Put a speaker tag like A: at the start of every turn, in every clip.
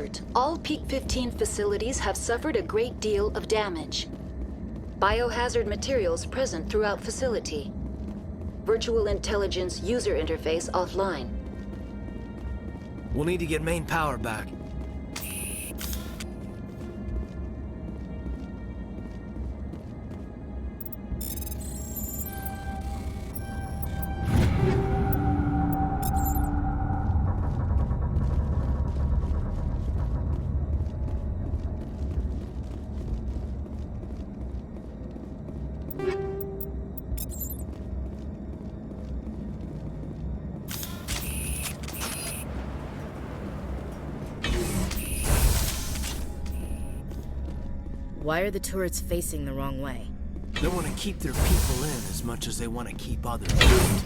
A: alert. All Peak 15 facilities have suffered a great deal of damage. Biohazard materials present throughout facility. Virtual intelligence user interface offline.
B: We'll need to get main power back.
C: Why are the turrets facing the wrong way?
B: They want to keep their people in as much as they want to keep others out.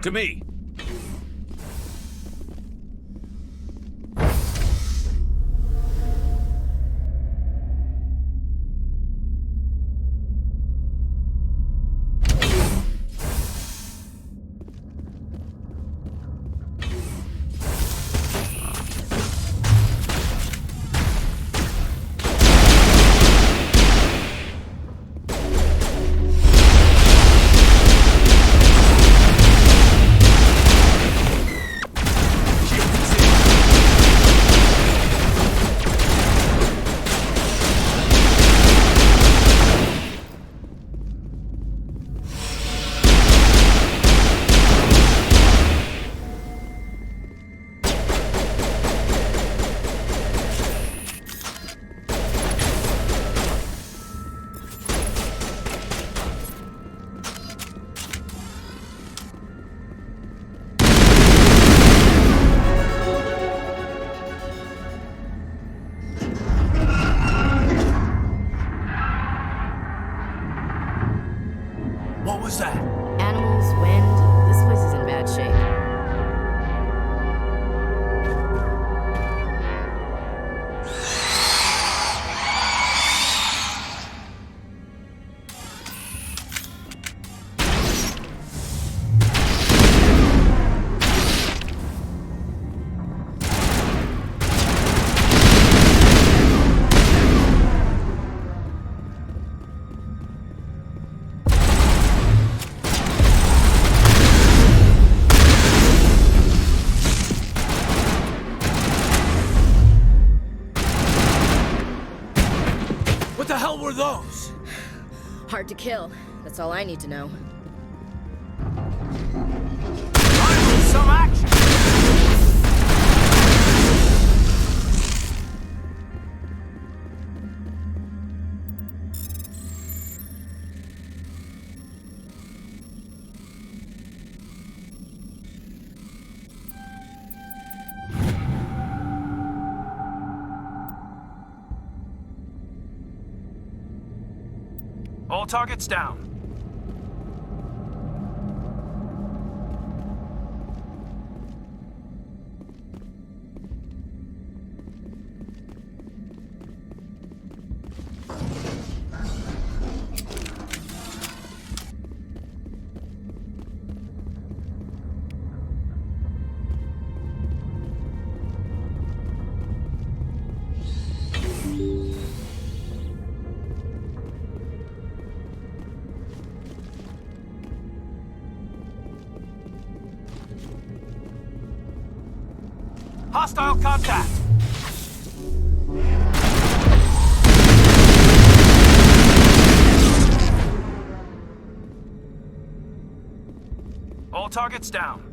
D: To me!
B: What was that?
C: Animals, wind, this place is in bad shape.
B: What the hell were those?
C: Hard to kill. That's all I need to know.
B: Finally, some action!
D: All targets down.
B: Hostile contact! All targets down.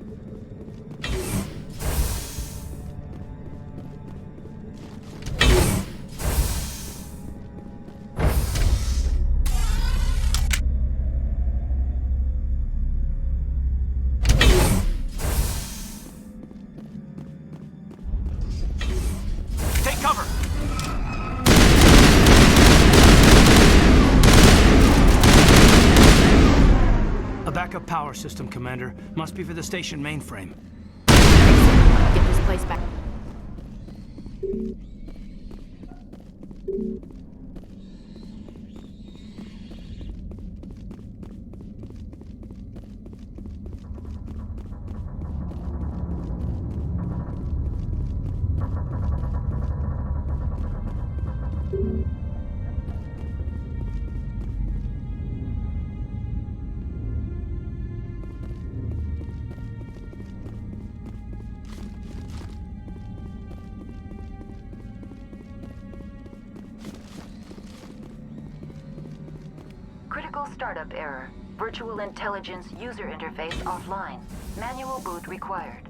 B: Take cover! A backup power system, Commander. Must be for the station mainframe.
C: Get this place back.
A: Critical startup error. Virtual intelligence user interface offline. Manual boot required.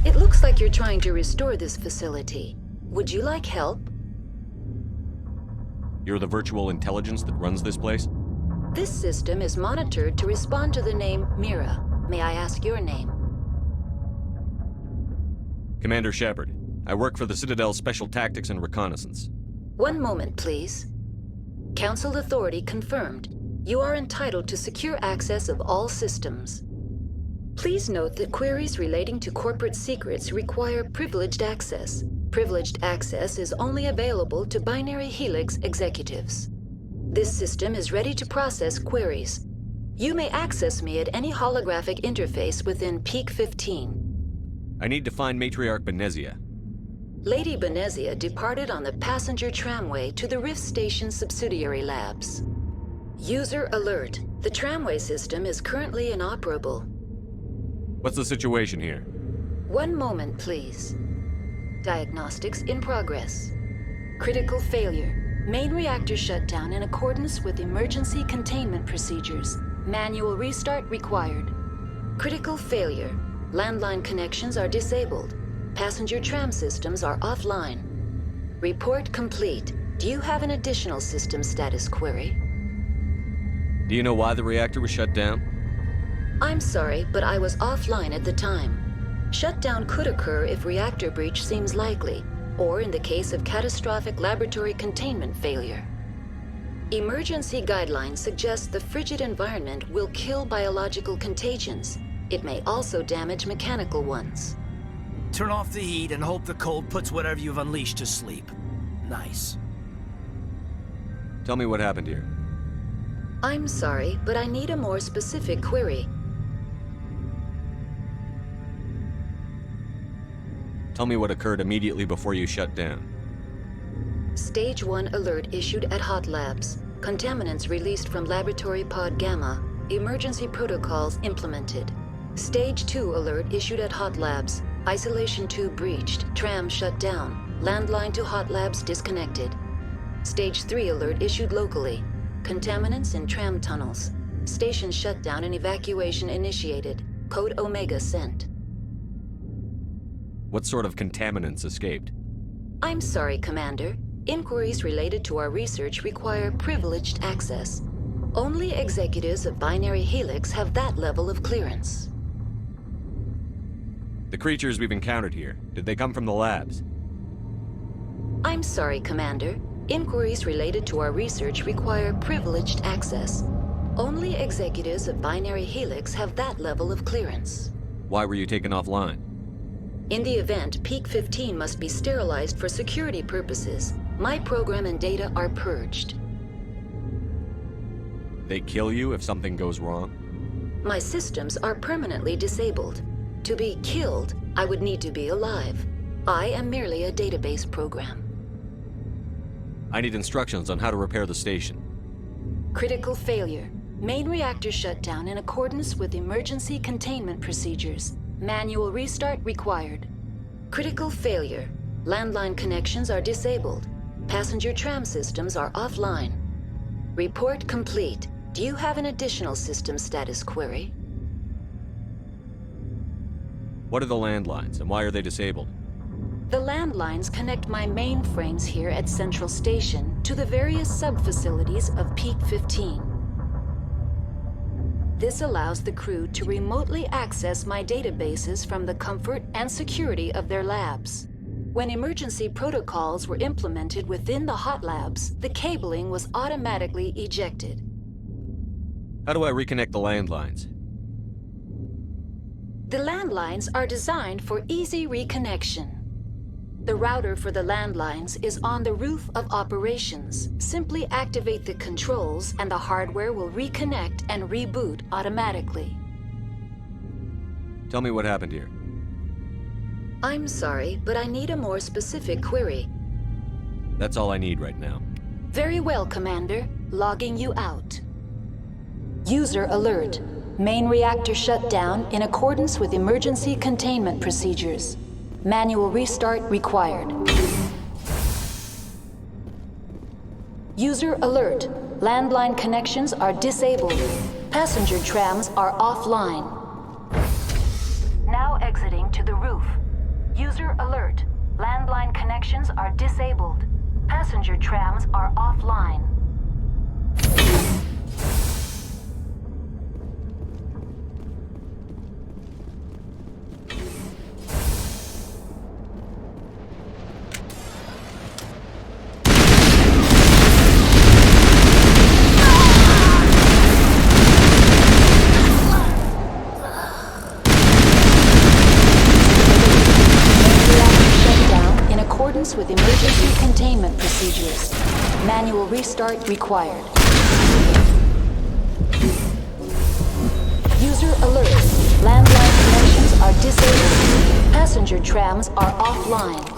A: It looks like you're trying to restore this facility. Would you like help?
D: You're the virtual intelligence that runs this place?
A: This system is monitored to respond to the name Mira. May I ask your name?
D: Commander Shepard. I work for the Citadel's Special Tactics and Reconnaissance.
A: One moment, please. Council authority confirmed. You are entitled to secure access of all systems. Please note that queries relating to corporate secrets require privileged access. Privileged access is only available to Binary Helix executives. This system is ready to process queries. You may access me at any holographic interface within Peak 15.
D: I need to find Matriarch Benezia.
A: Lady Benezia departed on the passenger tramway to the Rift Station subsidiary labs. User alert. The tramway system is currently inoperable.
D: What's the situation here?
A: One moment, please. Diagnostics in progress. Critical failure. Main reactor shut down in accordance with emergency containment procedures. Manual restart required. Critical failure. Landline connections are disabled. Passenger tram systems are offline. Report complete. Do you have an additional system status query?
D: Do you know why the reactor was shut down?
A: I'm sorry, but I was offline at the time. Shutdown could occur if reactor breach seems likely, or in the case of catastrophic laboratory containment failure. Emergency guidelines suggest the frigid environment will kill biological contagions. It may also damage mechanical ones.
B: Turn off the heat and hope the cold puts whatever you've unleashed to sleep. Nice.
D: Tell me what happened here.
A: I'm sorry, but I need a more specific query.
D: Tell me what occurred immediately before you shut down.
A: Stage 1 alert issued at Hot Labs. Contaminants released from Laboratory Pod Gamma. Emergency protocols implemented. Stage 2 alert issued at Hot Labs. Isolation tube breached. Tram shut down. Landline to Hot Labs disconnected. Stage 3 alert issued locally. Contaminants in tram tunnels. Station shutdown and evacuation initiated. Code Omega sent.
D: What sort of contaminants escaped?
A: I'm sorry, Commander. Inquiries related to our research require privileged access. Only executives of Binary Helix have that level of clearance.
D: The creatures we've encountered here, did they come from the labs?
A: I'm sorry, Commander. Inquiries related to our research require privileged access. Only executives of Binary Helix have that level of clearance.
D: Why were you taken offline?
A: In the event, Peak 15 must be sterilized for security purposes. My program and data are purged.
D: They kill you if something goes wrong?
A: My systems are permanently disabled. To be killed, I would need to be alive. I am merely a database program.
D: I need instructions on how to repair the station.
A: Critical failure. Main reactor shutdown in accordance with emergency containment procedures. Manual restart required. Critical failure. Landline connections are disabled. Passenger tram systems are offline. Report complete. Do you have an additional system status query?
D: What are the landlines, and why are they disabled?
A: The landlines connect my mainframes here at Central Station to the various sub-facilities of Peak 15. This allows the crew to remotely access my databases from the comfort and security of their labs. When emergency protocols were implemented within the hot labs, the cabling was automatically ejected.
D: How do I reconnect the landlines?
A: The landlines are designed for easy reconnection. The router for the landlines is on the roof of operations. Simply activate the controls and the hardware will reconnect and reboot automatically.
D: Tell me what happened here.
A: I'm sorry, but I need a more specific query.
D: That's all I need right now.
A: Very well, Commander. Logging you out. User alert. Main reactor shut down in accordance with emergency containment procedures. Manual restart required. User alert. Landline connections are disabled. Passenger trams are offline. Now exiting to the roof. User alert. Landline connections are disabled. Passenger trams are offline. With emergency containment procedures. Manual restart required. User alert. Landline connections are disabled. Passenger trams are offline.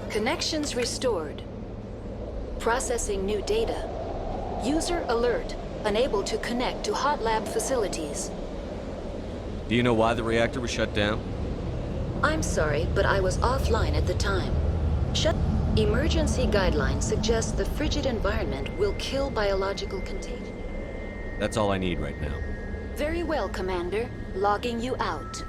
A: Connections restored. Processing new data. User alert. Unable to connect to hot lab facilities.
D: Do you know why the reactor was shut down?
A: I'm sorry, but I was offline at the time. Emergency guidelines suggest the frigid environment will kill biological contagion.
D: That's all I need right now.
A: Very well, Commander. Logging you out.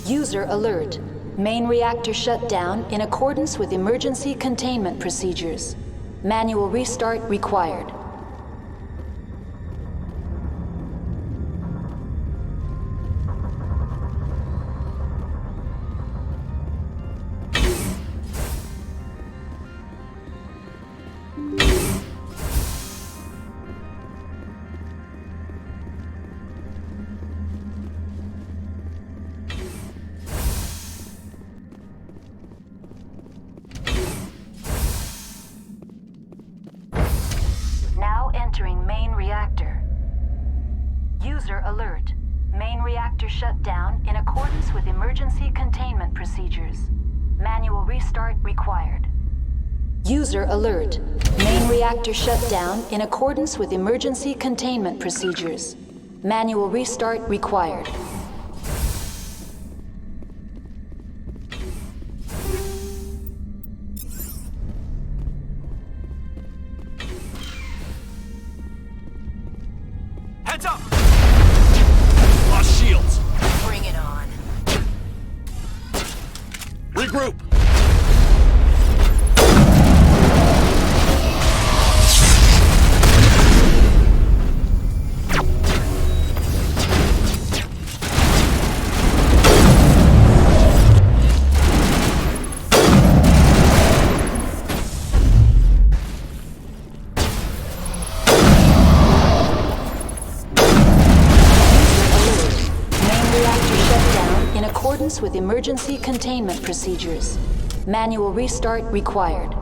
A: User alert. Main reactor shut down in accordance with emergency containment procedures. Manual restart required. Entering main reactor. User alert. Main reactor shut down in accordance with emergency containment procedures. Manual restart required. User alert. Main reactor shut down in accordance with emergency containment procedures. Manual restart required.
B: Heads up! Lost shields.
C: Bring it on.
D: Regroup!
A: With emergency containment procedures. Manual restart required.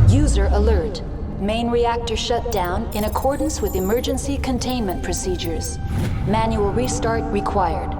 A: User alert. Main reactor shut down in accordance with emergency containment procedures. Manual restart required.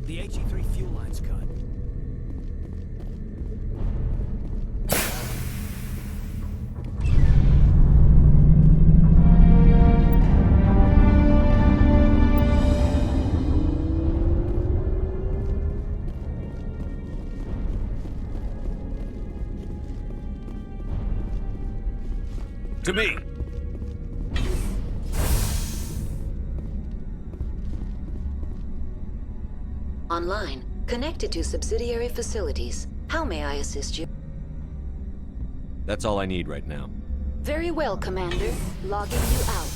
B: The HE3 fuel line's cut. To me!
A: Online, connected to subsidiary facilities. How may I assist you?
D: That's all I need right now.
A: Very well, Commander. Logging you out.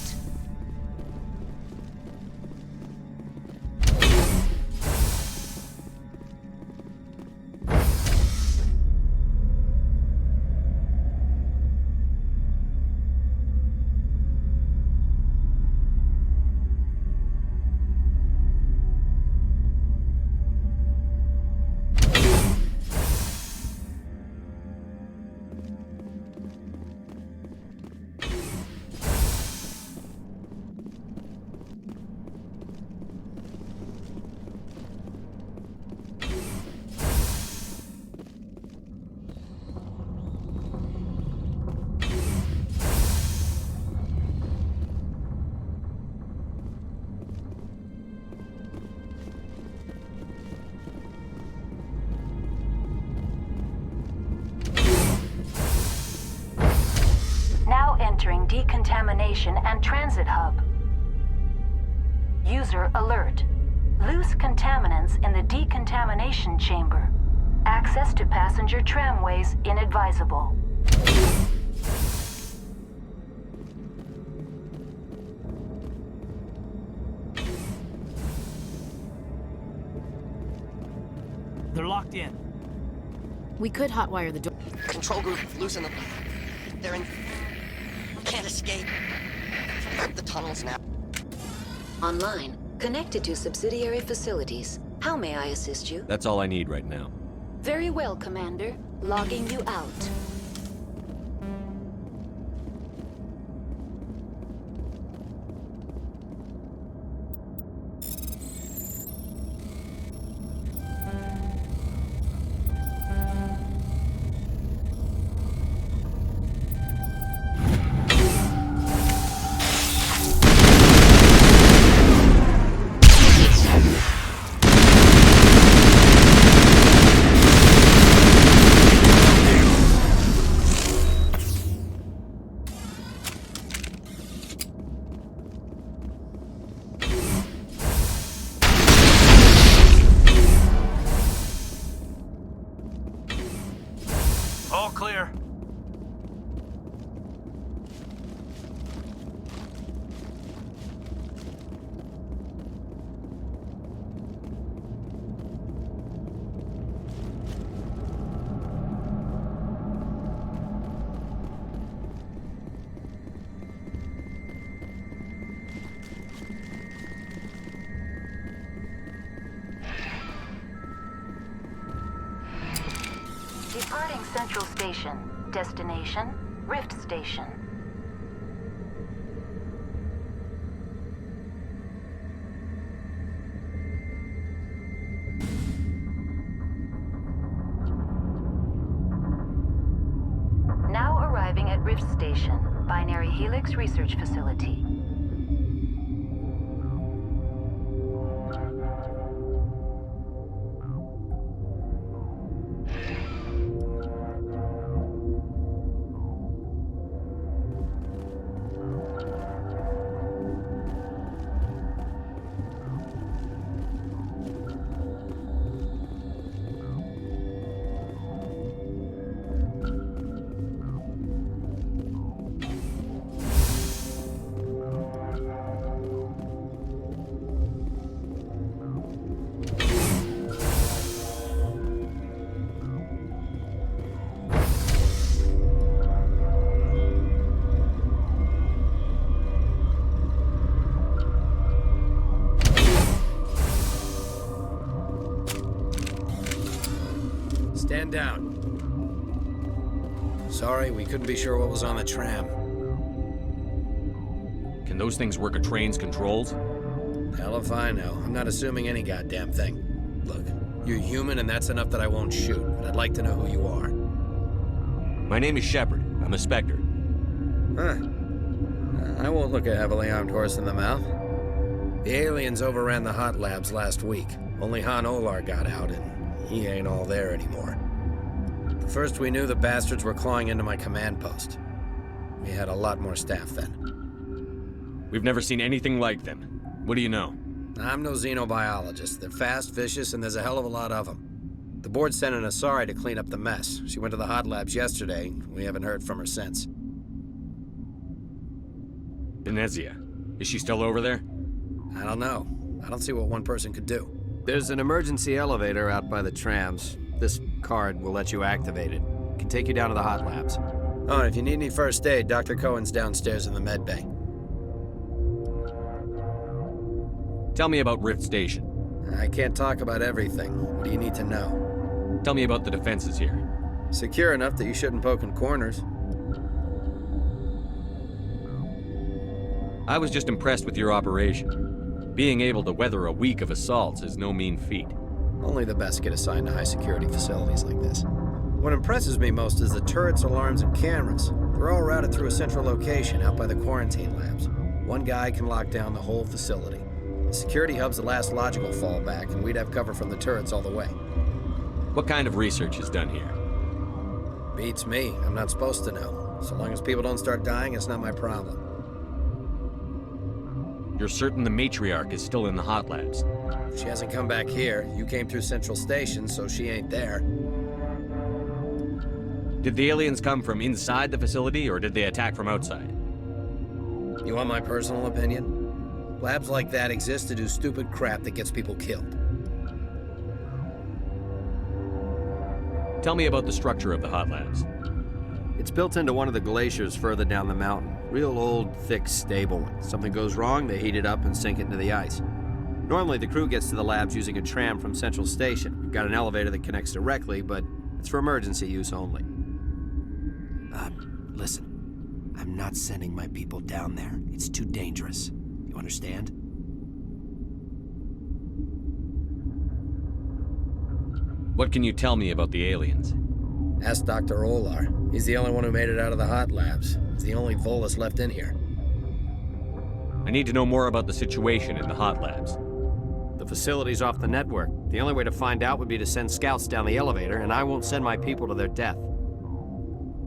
A: Entering decontamination and transit hub. User alert. Loose contaminants in the decontamination chamber. Access to passenger tramways inadvisable.
B: They're locked in.
C: We could hotwire the door.
E: Control group, loosen them. They're in... Can't escape. The tunnels now.
A: Online, connected to subsidiary facilities. How may I assist you?
D: That's all I need right now.
A: Very well, Commander. Logging you out.
B: All clear.
A: Departing Central Station. Destination, Rift Station. Now arriving at Rift Station, Binary Helix Research Facility.
F: Stand down. Sorry, we couldn't be sure what was on the tram.
D: Can those things work a train's controls?
F: Hell if I know. I'm not assuming any goddamn thing. Look, you're human and that's enough that I won't shoot, but I'd like to know who you are.
D: My name is Shepard. I'm a Spectre.
F: Huh. I won't look a heavily armed horse in the mouth. The aliens overran the hot labs last week. Only Han Olar got out, and he ain't all there anymore. The first we knew, the bastards were clawing into my command post. We had a lot more staff then.
D: We've never seen anything like them. What do you know?
F: I'm no xenobiologist. They're fast, vicious, and there's a hell of a lot of them. The board sent an Asari to clean up the mess. She went to the hot labs yesterday. We haven't heard from her since.
D: Venezia. Is she still over there?
F: I don't know. I don't see what one person could do.
G: There's an emergency elevator out by the trams. This card will let you activate it. It can take you down to the hot labs.
F: Oh, and if you need any first aid, Dr. Cohen's downstairs in the med bay.
D: Tell me about Rift Station.
F: I can't talk about everything. What do you need to know?
D: Tell me about the defenses here.
F: Secure enough that you shouldn't poke in corners.
D: I was just impressed with your operation. Being able to weather a week of assaults is no mean feat.
F: Only the best get assigned to high-security facilities like this. What impresses me most is the turrets, alarms, and cameras. They're all routed through a central location out by the quarantine labs. One guy can lock down the whole facility. The security hub's the last logical fallback, and we'd have cover from the turrets all the way.
D: What kind of research is done here?
F: Beats me. I'm not supposed to know. So long as people don't start dying, it's not my problem.
D: You're certain the matriarch is still in the hot labs?
F: She hasn't come back here. You came through Central Station, so she ain't there.
D: Did the aliens come from inside the facility, or did they attack from outside?
F: You want my personal opinion? Labs like that exist to do stupid crap that gets people killed.
D: Tell me about the structure of the hot labs.
G: It's built into one of the glaciers further down the mountain. Real old, thick, stable one. Something goes wrong, they heat it up and sink it into the ice. Normally, the crew gets to the labs using a tram from Central Station. We've got an elevator that connects directly, but it's for emergency use only.
H: Listen. I'm not sending my people down there. It's too dangerous. You understand?
D: What can you tell me about the aliens?
F: Ask Dr. Olar. He's the only one who made it out of the hot labs. He's the only Volus left in here.
D: I need to know more about the situation in the hot labs.
G: The facility's off the network. The only way to find out would be to send scouts down the elevator, and I won't send my people to their death.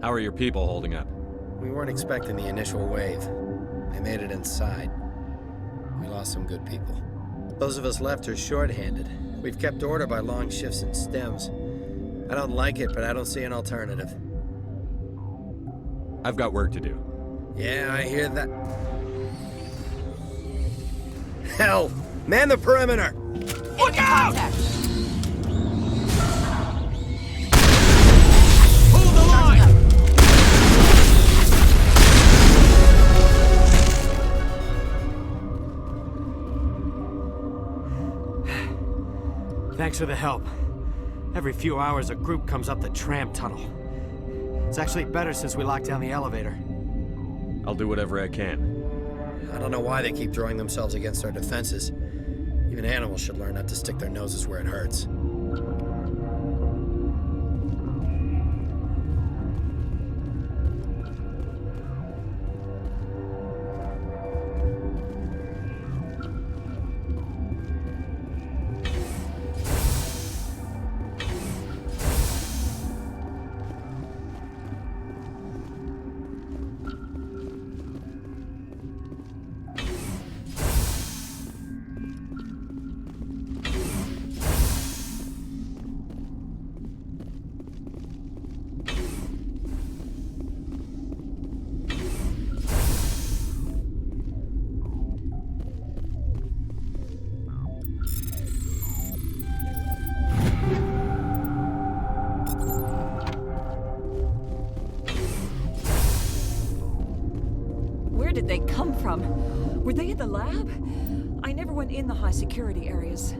D: How are your people holding up?
F: We weren't expecting the initial wave. They made it inside. We lost some good people. Those of us left are short-handed. We've kept order by long shifts and stems. I don't like it, but I don't see an alternative.
D: I've got work to do.
F: Yeah, I hear that. Hell! Man the perimeter!
E: Look out!
B: Hold the line!
G: Thanks for the help. Every few hours, a group comes up the tram tunnel. It's actually better since we locked down the elevator.
D: I'll do whatever I can.
F: I don't know why they keep throwing themselves against our defenses. Even animals should learn not to stick their noses where it hurts.
I: Where did they come from? Were they in the lab? I never went in the high security areas.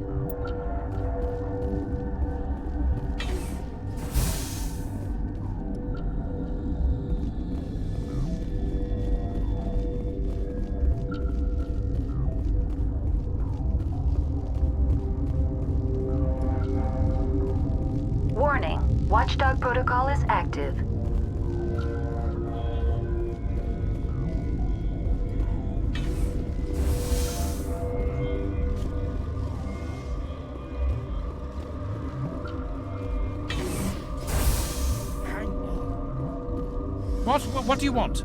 A: Warning, Watchdog protocol is active.
J: What do you want?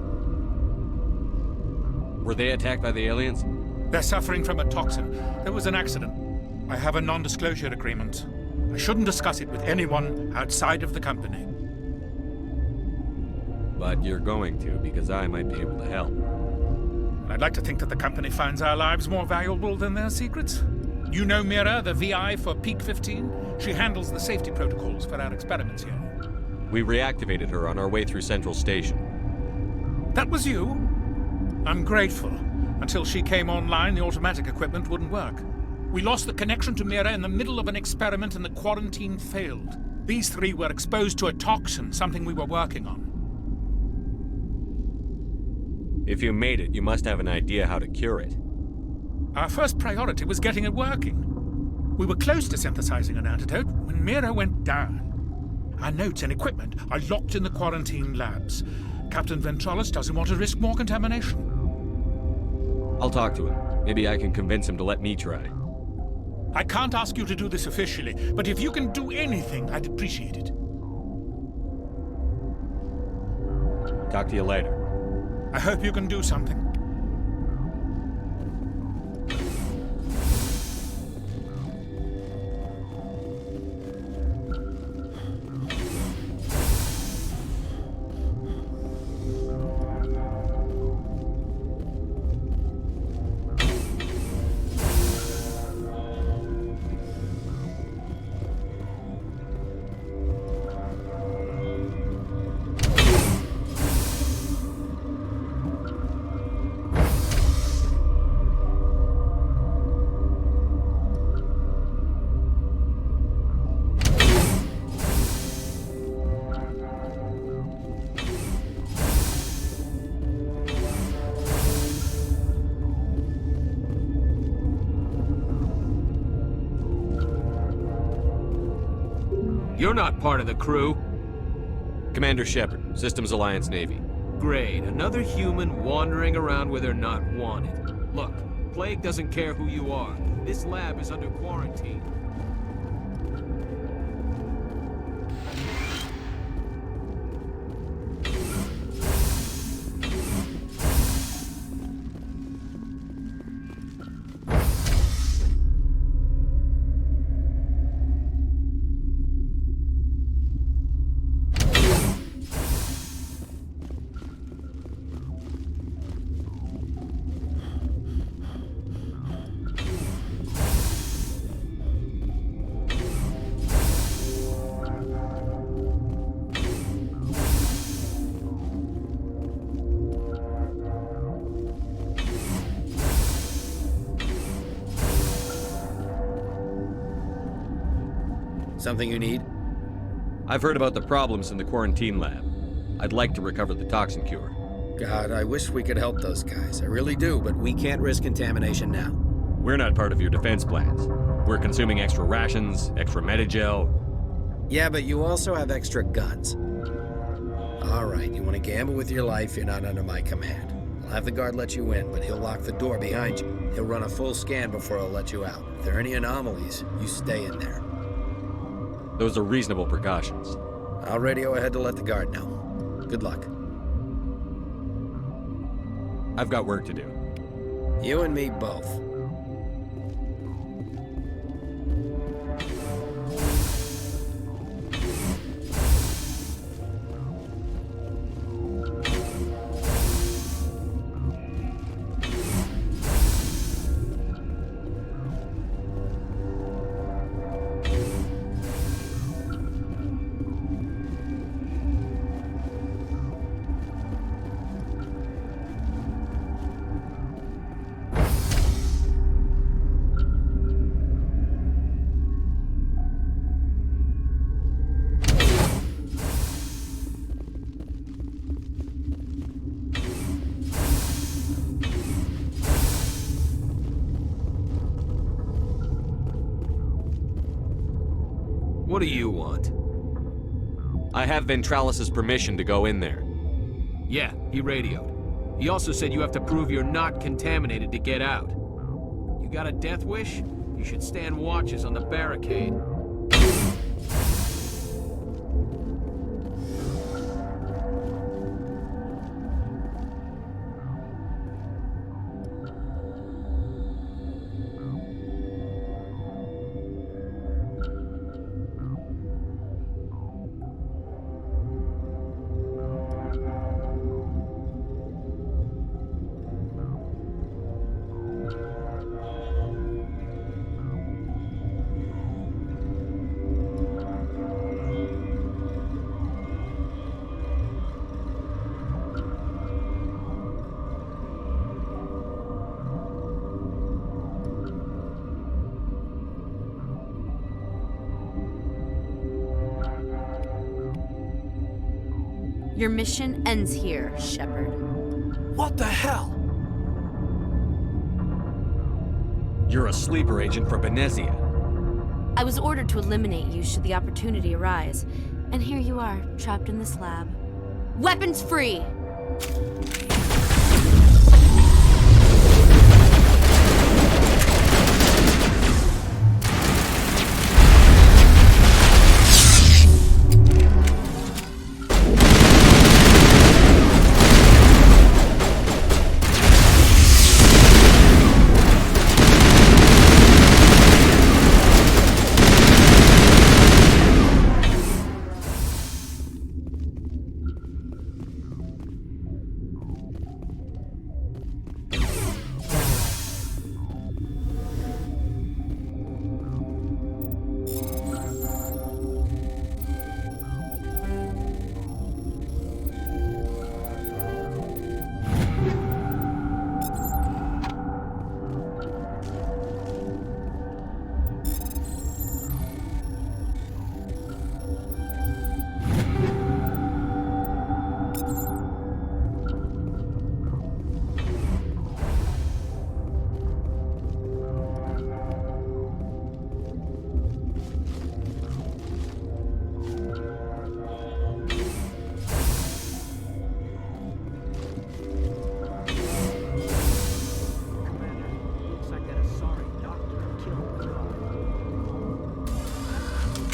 D: Were they attacked by the aliens?
J: They're suffering from a toxin. There was an accident. I have a non-disclosure agreement. I shouldn't discuss it with anyone outside of the company.
D: But you're going to, because I might be able to help.
J: I'd like to think that the company finds our lives more valuable than their secrets. You know Mira, the VI for Peak 15? She handles the safety protocols for our experiments here.
D: We reactivated her on our way through Central Station.
J: That was you? I'm grateful. Until she came online, the automatic equipment wouldn't work. We lost the connection to Mira in the middle of an experiment and the quarantine failed. These three were exposed to a toxin, something we were working on.
D: If you made it, you must have an idea how to cure it.
J: Our first priority was getting it working. We were close to synthesizing an antidote when Mira went down. Our notes and equipment are locked in the quarantine labs. Captain Ventralis doesn't want to risk more contamination.
D: I'll talk to him. Maybe I can convince him to let me try.
J: I can't ask you to do this officially, but if you can do anything, I'd appreciate it.
D: Talk to you later.
J: I hope you can do something.
K: You're not part of the crew.
D: Commander Shepard, Systems Alliance Navy.
K: Great, another human wandering around where they're not wanted. Look, Plague doesn't care who you are. This lab is under quarantine.
F: Something you need?
D: I've heard about the problems in the quarantine lab. I'd like to recover the toxin cure.
F: God, I wish we could help those guys. I really do, but we can't risk contamination now.
D: We're not part of your defense plans. We're consuming extra rations, extra Medigel.
F: Yeah, but you also have extra guns. All right, you want to gamble with your life, you're not under my command. I'll have the guard let you in, but he'll lock the door behind you. He'll run a full scan before he'll let you out. If there are any anomalies, you stay in there.
D: Those are reasonable precautions.
F: I'll radio ahead to let the guard know. Good luck.
D: I've got work to do.
F: You and me both.
K: What do you want?
D: I have Ventralis' permission to go in there.
K: Yeah, he radioed. He also said you have to prove you're not contaminated to get out. You got a death wish? You should stand watches on the barricade.
C: Your mission ends here, Shepard.
B: What the hell?
D: You're a sleeper agent for Benezia.
C: I was ordered to eliminate you should the opportunity arise. And here you are, trapped in this lab. Weapons free!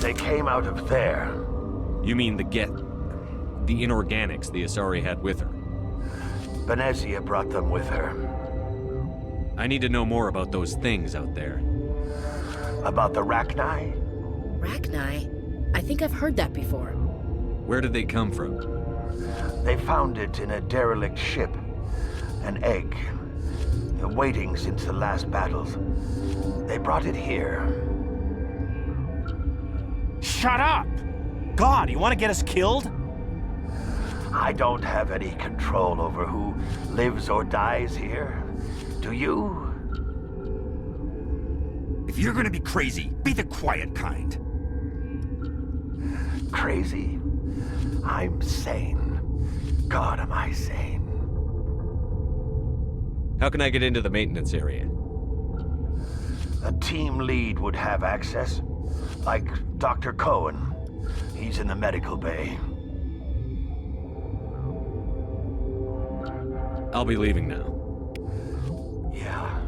L: They came out of there.
D: You mean the inorganics the Asari had with her?
L: Benezia brought them with her.
D: I need to know more about those things out there.
L: About the Rachni?
C: Rachni? I think I've heard that before.
D: Where did they come from?
L: They found it in a derelict ship. An egg. Waiting since the last battles. They brought it here.
M: Shut up! God, you want to get us killed?
L: I don't have any control over who lives or dies here. Do you?
M: If you're gonna be crazy, be the quiet kind.
L: Crazy? I'm sane. God, am I sane.
D: How can I get into the maintenance area?
L: A team lead would have access. Like Dr. Cohen. He's in the medical bay.
D: I'll be leaving now.
L: Yeah.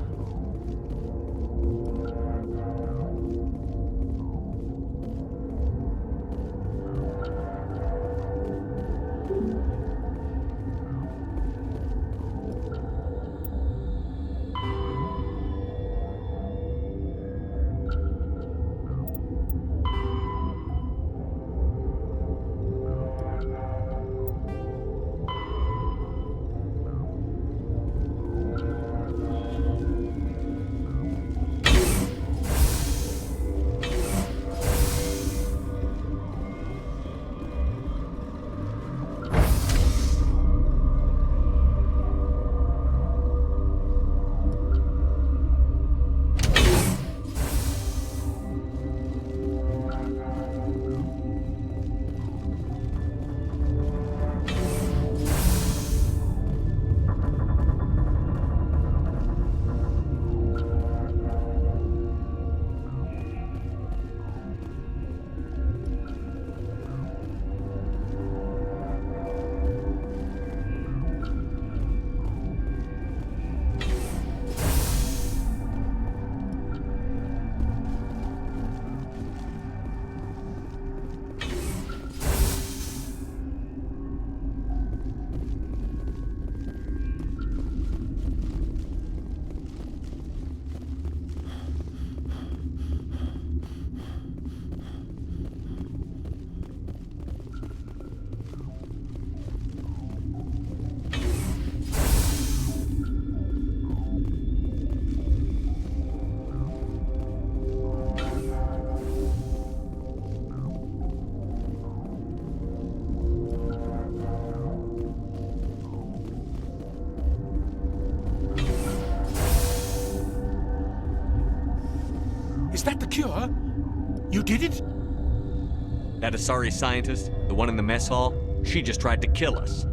J: Is that the cure? You did it?
D: That Asari scientist, the one in the mess hall, She just tried to kill us.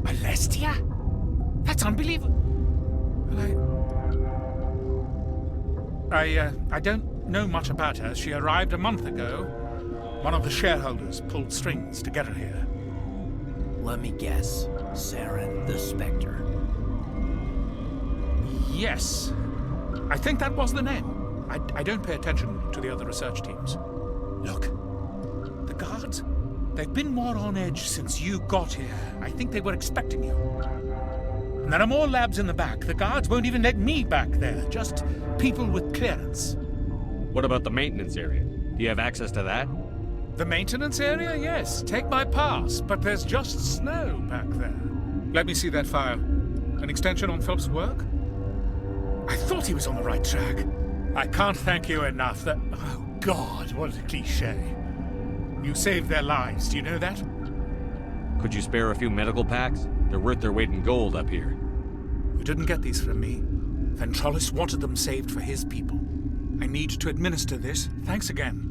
J: Alestia? That's unbelievable. I don't know much about her. She arrived a month ago. One of the shareholders pulled strings to get her here.
B: Let me guess. Saren the Spectre.
J: Yes. I think that was the name. I don't pay attention to the other research teams. Look, the guards, they've been more on edge since you got here. I think they were expecting you. And there are more labs in the back. The guards won't even let me back there. Just people with clearance.
D: What about the maintenance area? Do you have access to that?
J: The maintenance area? Yes. Take my pass. But there's just snow back there. Let me see that file. An extension on Philip's work? I thought he was on the right track. I can't thank you enough. Oh, God, what a cliché. You saved their lives. Do you know that?
D: Could you spare a few medical packs? They're worth their weight in gold up here.
J: You didn't get these from me. Ventrolis wanted them saved for his people. I need to administer this. Thanks again.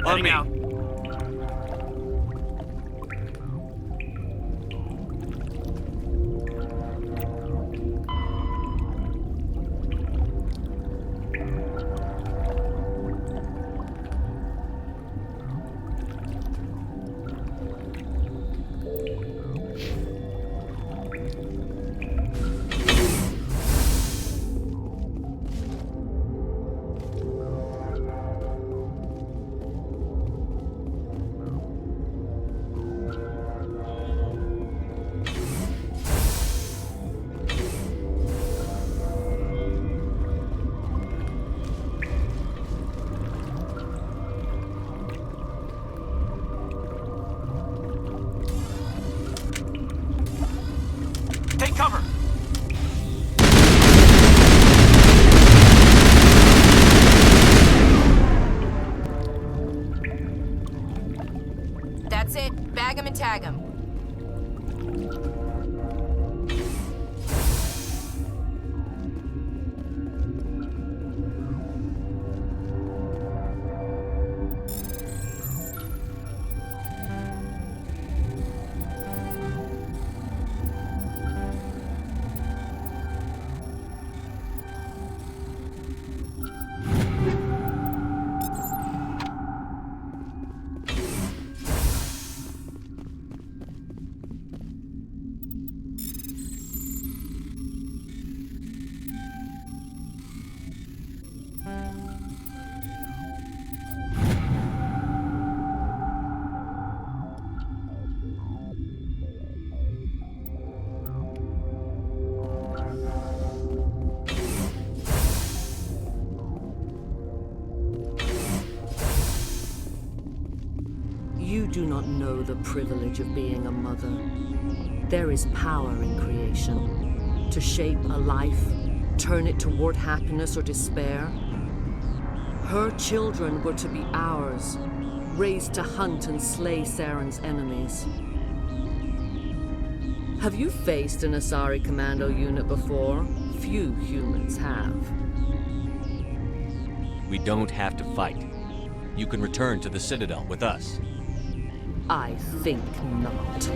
K: Heading out.
M: Take cover!
N: That's it. Bag 'em and tag 'em.
O: You do not know the privilege of being a mother. There is power in creation. To shape a life, turn it toward happiness or despair. Her children were to be ours, raised to hunt and slay Saren's enemies. Have you faced an Asari commando unit before? Few humans have.
D: We don't have to fight. You can return to the Citadel with us.
O: I think not.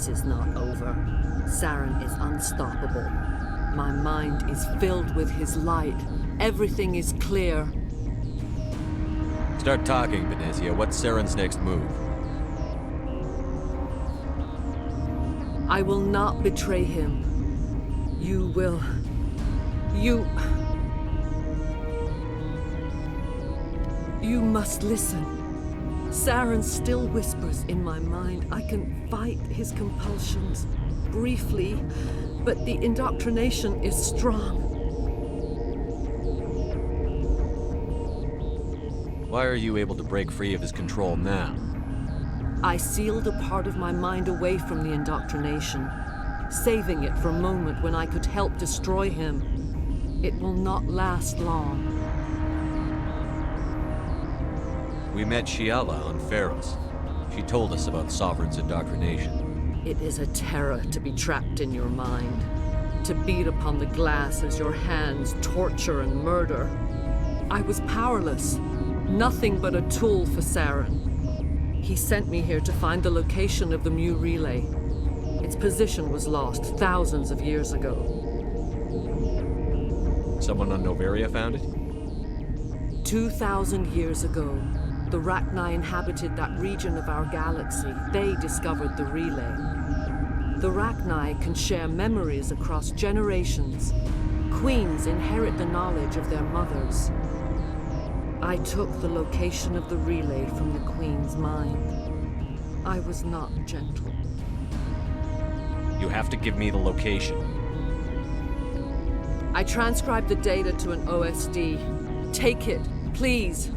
O: This is not over. Saren is unstoppable. My mind is filled with his light. Everything is clear.
D: Start talking, Benezia. What's Saren's next move?
O: I will not betray him. You will... You must listen. Saren still whispers in my mind. I can fight his compulsions briefly, but the indoctrination is strong.
D: Why are you able to break free of his control now?
O: I sealed a part of my mind away from the indoctrination, saving it for a moment when I could help destroy him. It will not last long.
D: We met Shiala on Pharos. She told us about Sovereign's indoctrination.
O: It is a terror to be trapped in your mind, to beat upon the glass as your hands torture and murder. I was powerless, nothing but a tool for Saren. He sent me here to find the location of the Mu relay. Its position was lost thousands of years ago.
D: Someone on Noveria found it?
O: 2,000 years ago, the Rachni inhabited that region of our galaxy. They discovered the relay. The Rachni can share memories across generations. Queens inherit the knowledge of their mothers. I took the location of the relay from the Queen's mind. I was not gentle.
D: You have to give me the location.
O: I transcribed the data to an OSD. Take it, please.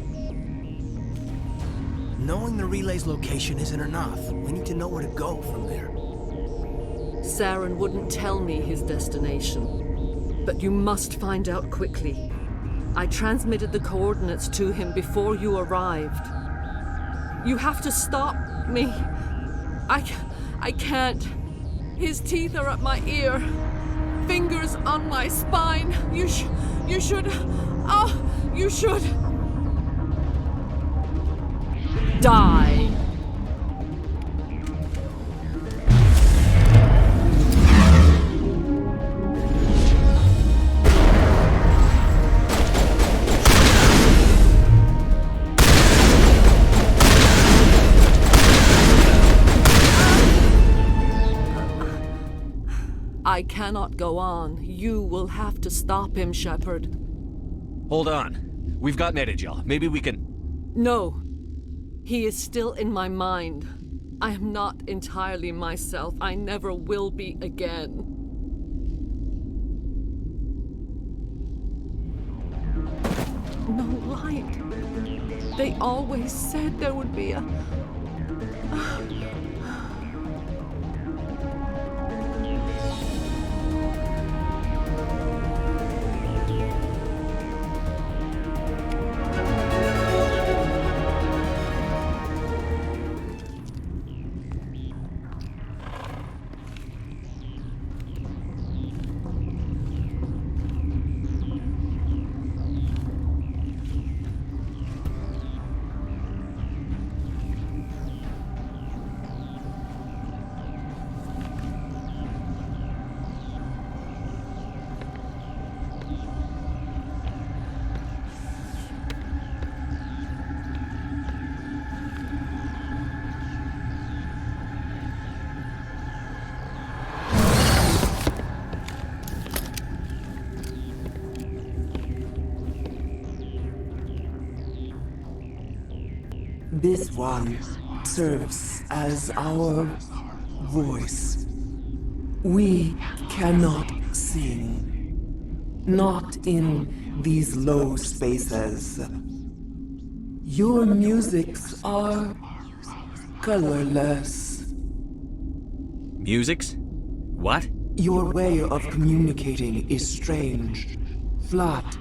B: Knowing the relay's location isn't enough. We need to know where to go from there.
O: Saren wouldn't tell me his destination. But you must find out quickly. I transmitted the coordinates to him before you arrived. You have to stop me. I can't. His teeth are at my ear. Fingers on my spine. You should... you should... die. I cannot go on. You will have to stop him, Shepard.
D: Hold on. We've got Netagel. Maybe we can...
O: No. He is still in my mind. I am not entirely myself. I never will be again. No light. They always said there would be a...
P: This one serves as our voice. We cannot sing. Not in these low spaces. Your musics are colorless.
D: Musics? What?
P: Your way of communicating is strange. Flat.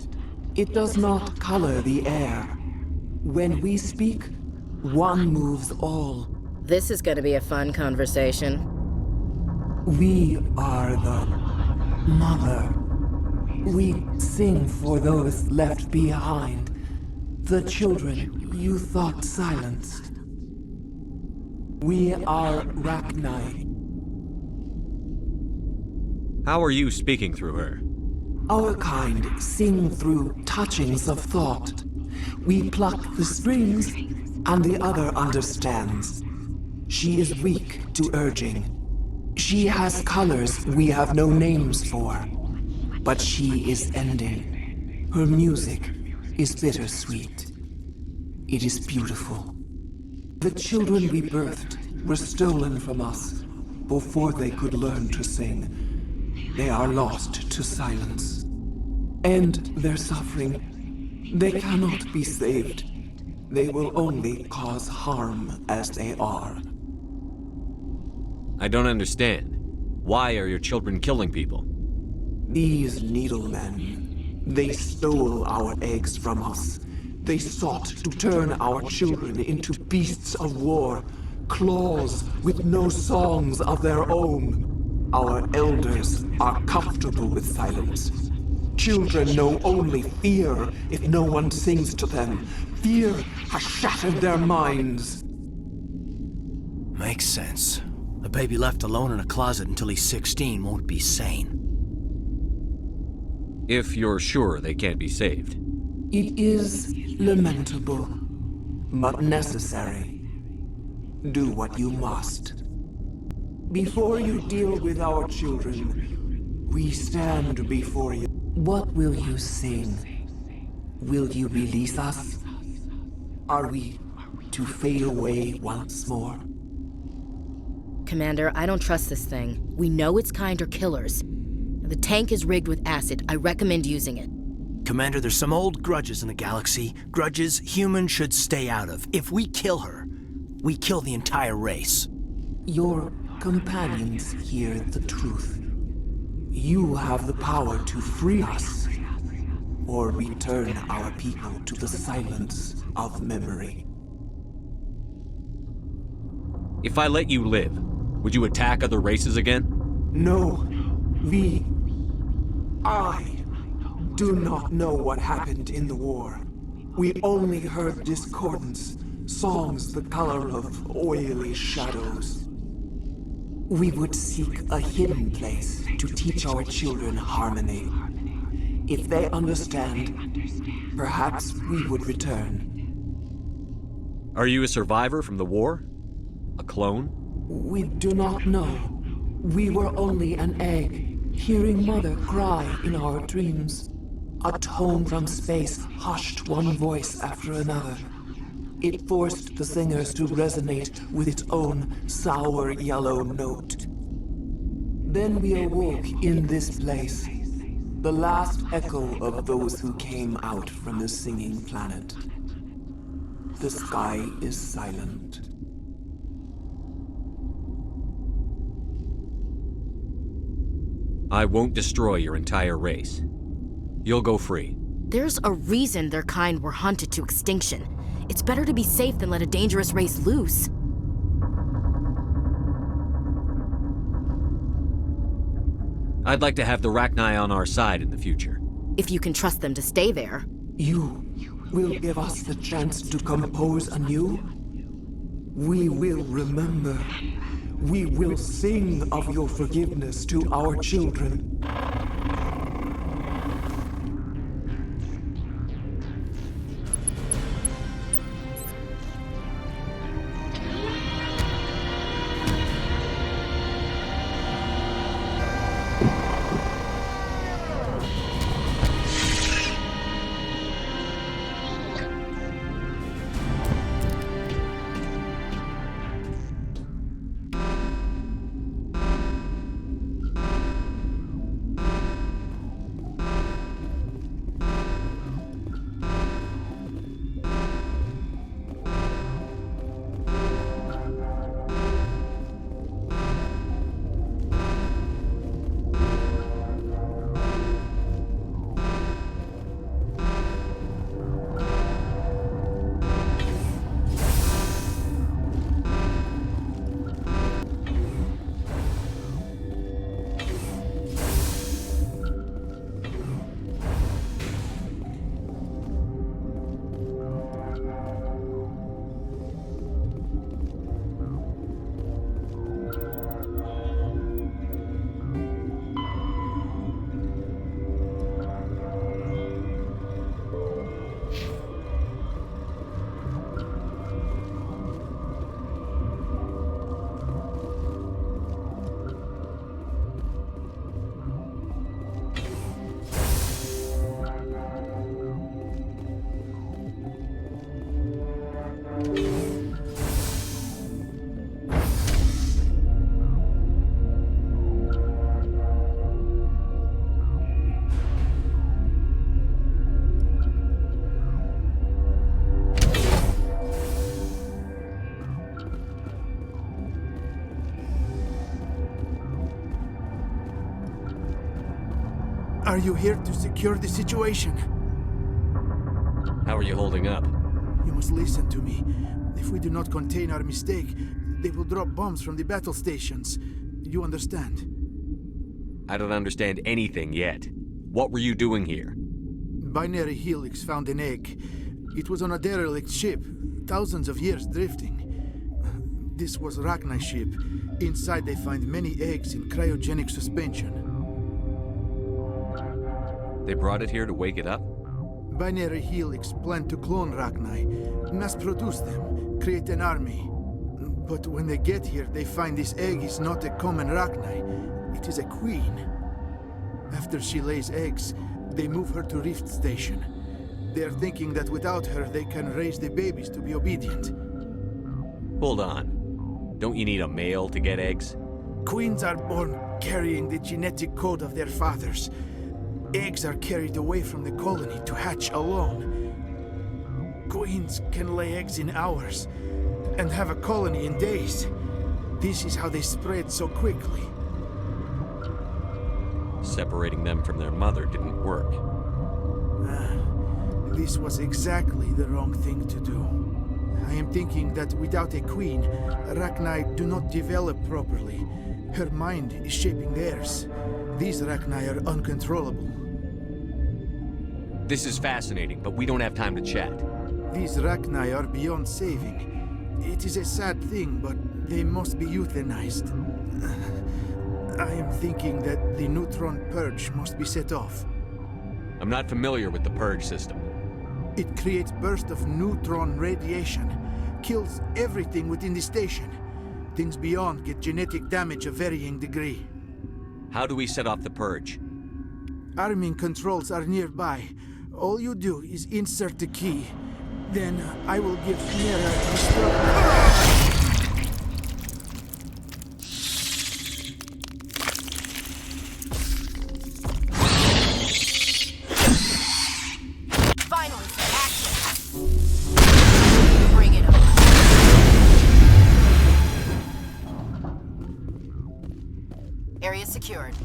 P: It does not color the air. When we speak, one moves all.
N: This is gonna be a fun conversation.
P: We are the mother. We sing for those left behind. The children you thought silenced. We are Rachni.
D: How are you speaking through her?
P: Our kind sing through touchings of thought. We pluck the strings, and the other understands. She is weak to urging. She has colors we have no names for. But she is ending. Her music is bittersweet. It is beautiful. The children we birthed were stolen from us before they could learn to sing. They are lost to silence. End their suffering. They cannot be saved. They will only cause harm as they are.
D: I don't understand. Why are your children killing people?
P: These needlemen, they stole our eggs from us. They sought to turn our children into beasts of war, claws with no songs of their own. Our elders are comfortable with silence. Children know only fear if no one sings to them. Fear has shattered their minds.
B: Makes sense. A baby left alone in a closet until he's 16 won't be sane.
D: If you're sure they can't be saved.
P: It is lamentable, but necessary. Do what you must. Before you deal with our children, we stand before you. What will you sing? Will you release us? Are we to fade away once more?
N: Commander, I don't trust this thing. We know its kind are killers. The tank is rigged with acid. I recommend using it.
B: Commander, there's some old grudges in the galaxy. Grudges humans should stay out of. If we kill her, we kill the entire race.
P: Your companions hear the truth. You have the power to free us, or return our people to the silence of memory.
D: If I let you live, would you attack other races again?
P: No, I do not know what happened in the war. We only heard discordance, songs the color of oily shadows. We would seek a hidden place to teach our children harmony. If they understand, perhaps we would return.
D: Are you a survivor from the war? A clone?
P: We do not know. We were only an egg, hearing Mother cry in our dreams. A tone from space hushed one voice after another. It forced the singers to resonate with its own sour yellow note. Then we awoke in this place, the last echo of those who came out from the singing planet. The sky is silent.
D: I won't destroy your entire race. You'll go free.
N: There's a reason their kind were hunted to extinction. It's better to be safe than let a dangerous race loose.
D: I'd like to have the Rachni on our side in the future.
N: If you can trust them to stay there.
P: You will give us the chance to compose anew? We will remember. We will sing of your forgiveness to our children.
Q: Are you here to secure the situation?
D: How are you holding up?
Q: You must listen to me. If we do not contain our mistake, they will drop bombs from the battle stations. You understand?
D: I don't understand anything yet. What were you doing here?
Q: Binary Helix found an egg. It was on a derelict ship, thousands of years drifting. This was Rachni's ship. Inside they find many eggs in cryogenic suspension.
D: They brought it here to wake it up?
Q: Binary Helix planned to clone Rachni, mass-produce them, create an army. But when they get here, they find this egg is not a common Rachni. It is a queen. After she lays eggs, they move her to Rift Station. They are thinking that without her, they can raise the babies to be obedient.
D: Hold on. Don't you need a male to get eggs?
Q: Queens are born carrying the genetic code of their fathers. Eggs are carried away from the colony to hatch alone. Queens can lay eggs in hours and have a colony in days. This is how they spread so quickly.
D: Separating them from their mother didn't work.
Q: This was exactly the wrong thing to do. I am thinking that without a queen, Rachni do not develop properly. Her mind is shaping theirs. These Rachni are uncontrollable.
D: This is fascinating, but we don't have time to chat.
Q: These Rachni are beyond saving. It is a sad thing, but they must be euthanized. I am thinking that the neutron purge must be set off.
D: I'm not familiar with the purge system.
Q: It creates bursts of neutron radiation, kills everything within the station. Things beyond get genetic damage of varying degree.
D: How do we set off the purge?
Q: Arming controls are nearby. All you do is insert the key. Then I will give Mira
R: Finally, action! Bring it on. Area secured.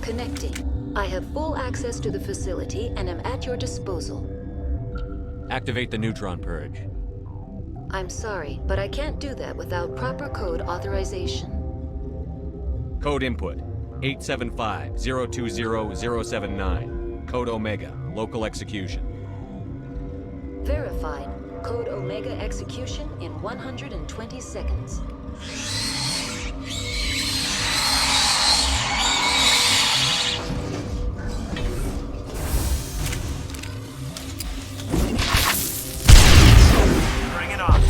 A: Connecting. I have full access to the facility and am at your disposal.
D: Activate the neutron purge.
A: I'm sorry, but I can't do that without proper code authorization.
D: Code input 875-020-079. Code Omega. Local execution.
A: Verified. Code Omega execution in 120 seconds.
M: Bring it on.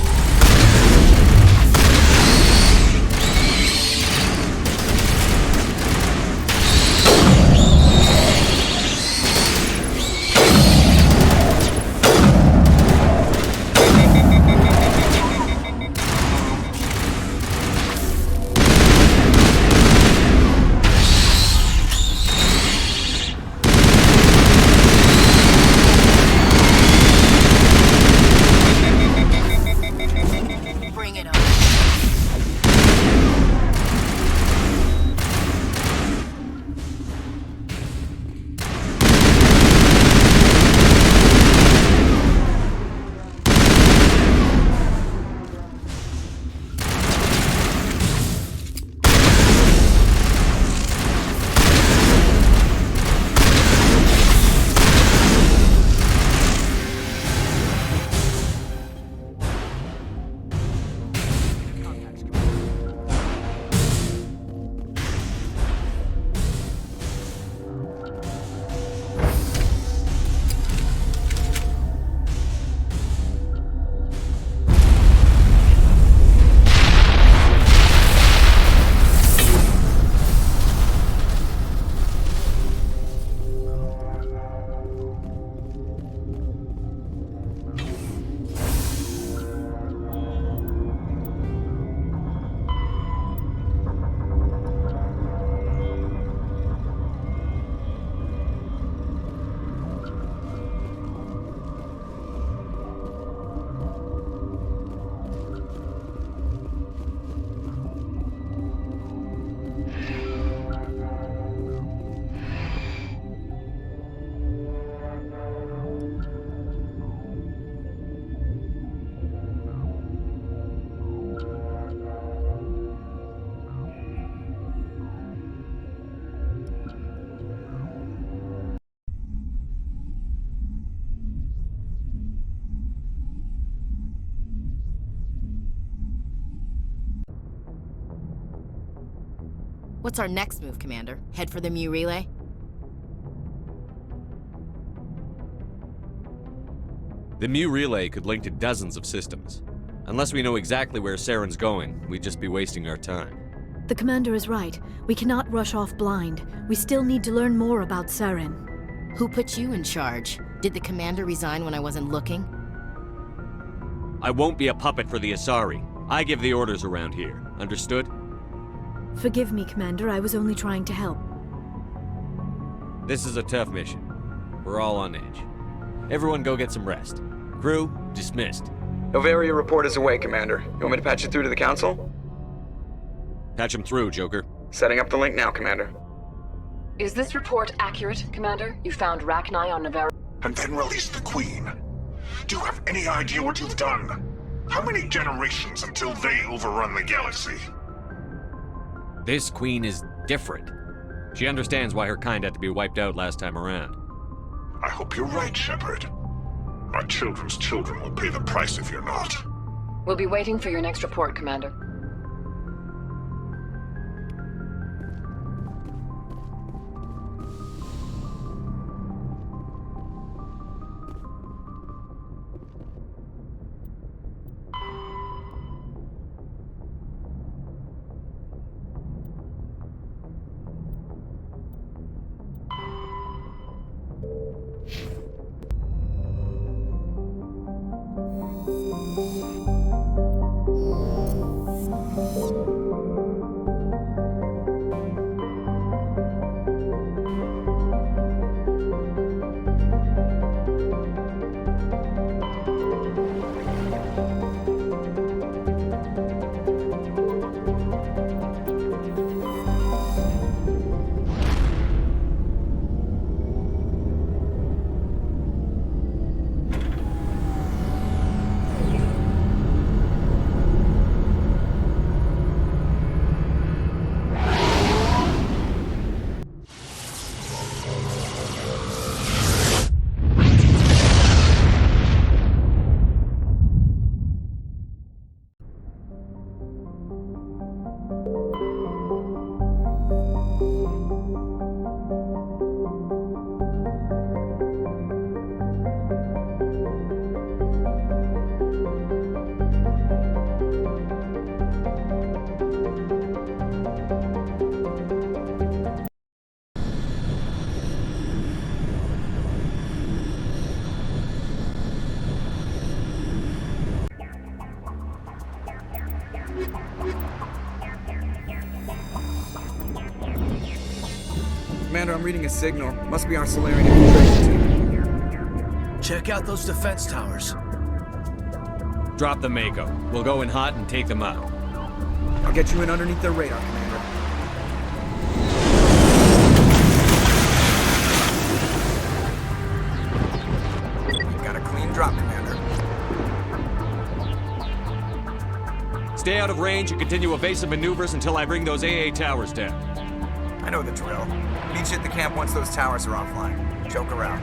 N: What's our next move, Commander? Head for the Mu relay?
D: The Mu relay could link to dozens of systems. Unless we know exactly where Saren's going, we'd just be wasting our time.
S: The Commander is right. We cannot rush off blind. We still need to learn more about Saren.
N: Who put you in charge? Did the Commander resign when I wasn't looking?
D: I won't be a puppet for the Asari. I give the orders around here. Understood?
S: Forgive me, Commander. I was only trying to help.
D: This is a tough mission. We're all on edge. Everyone go get some rest. Crew, dismissed.
T: Novaria report is away, Commander. You want me to patch it through to the Council?
D: Patch him through, Joker.
T: Setting up the link now, Commander.
U: Is this report accurate, Commander? You found Rachni on Novaria?
V: And then released the Queen. Do you have any idea what you've done? How many generations until they overrun the galaxy?
D: This Queen is different. She understands why her kind had to be wiped out last time around.
V: I hope you're right, Shepard. Our children's children will pay the price if you're not.
U: We'll be waiting for your next report, Commander.
T: Commander, I'm reading a signal. Must be our Solarian infiltration team.
B: Check out those defense towers.
D: Drop the Mako. We'll go in hot and take them out.
T: I'll get you in underneath their radar, Commander. You've got a clean drop, Commander.
D: Stay out of range and continue evasive maneuvers until I bring those AA towers down.
T: I know the drill. Meet you at the camp once those towers are offline. Joke around.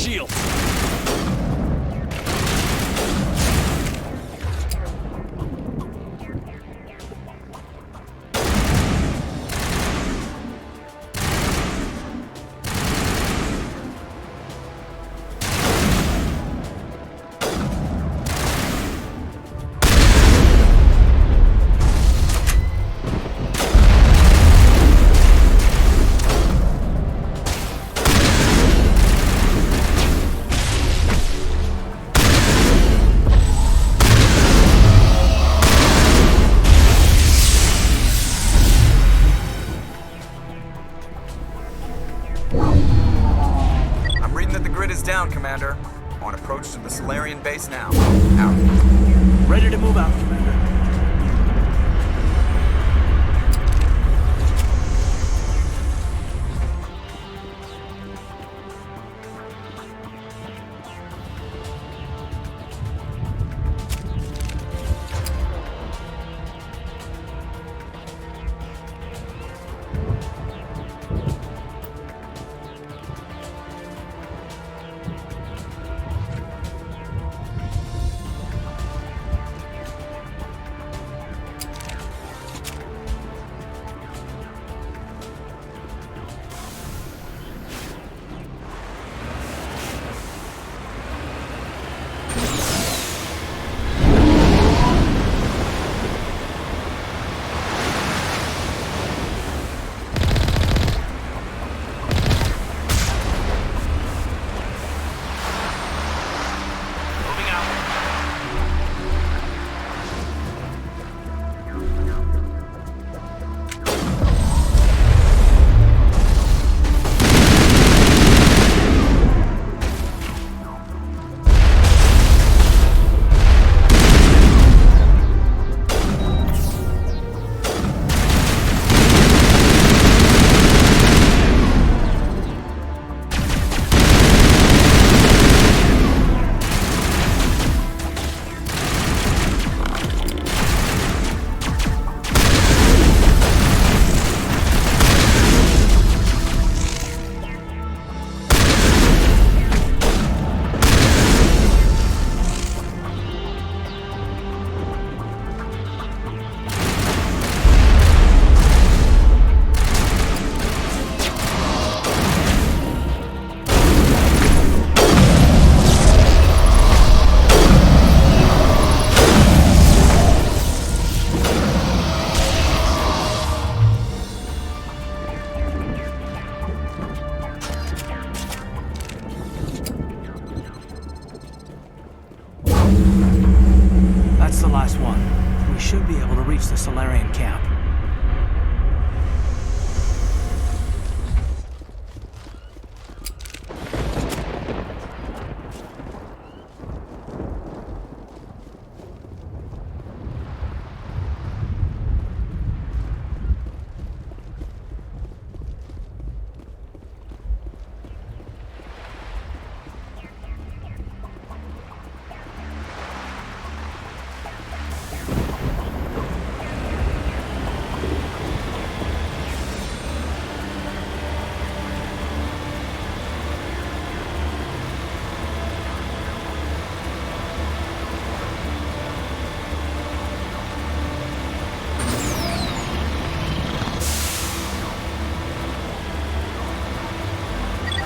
B: shields.
T: I'm reading that the grid is down, Commander. On approach to the Solarian base now. Out.
B: Ready to move out, Commander. That's the last one. We should be able to reach the Solarian camp.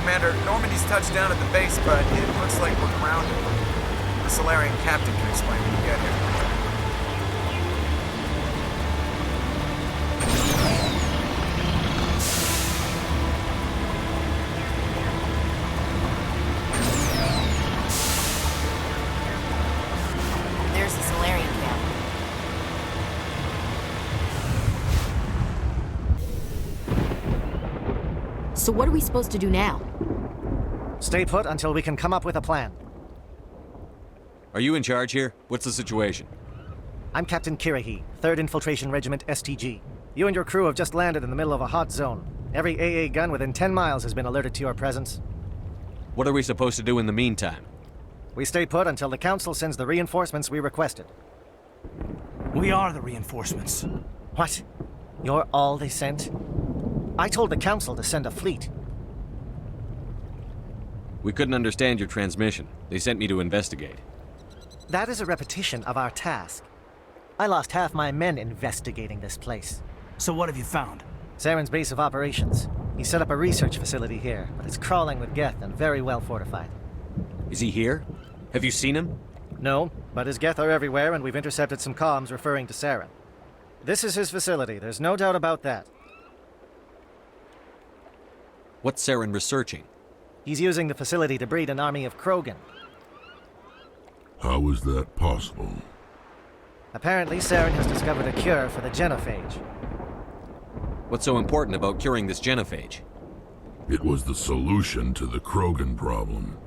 T: Commander, Normandy's touched down at the base, but it looks like we're grounded. The Solarian captain can explain when we get here.
R: There's the Solarian camp.
N: So what are we supposed to do now?
E: Stay put until we can come up with a plan.
D: Are you in charge here? What's the situation?
E: I'm Captain Kirahi, 3rd Infiltration Regiment STG. You and your crew have just landed in the middle of a hot zone. Every AA gun within 10 miles has been alerted to your presence.
D: What are we supposed to do in the meantime?
E: We stay put until the Council sends the reinforcements we requested.
B: We are the reinforcements.
E: What? You're all they sent? I told the Council to send a fleet.
D: We couldn't understand your transmission. They sent me to investigate.
E: That is a repetition of our task. I lost half my men investigating this place.
B: So what have you found?
E: Saren's base of operations. He set up a research facility here, but it's crawling with Geth and very well fortified.
D: Is he here? Have you seen him?
E: No, but his Geth are everywhere, and we've intercepted some comms referring to Saren. This is his facility, there's no doubt about that.
D: What's Saren researching?
E: He's using the facility to breed an army of Krogan.
G: How is that possible?
E: Apparently, Saren has discovered a cure for the genophage.
D: What's so important about curing this genophage?
G: It was the solution to the Krogan problem.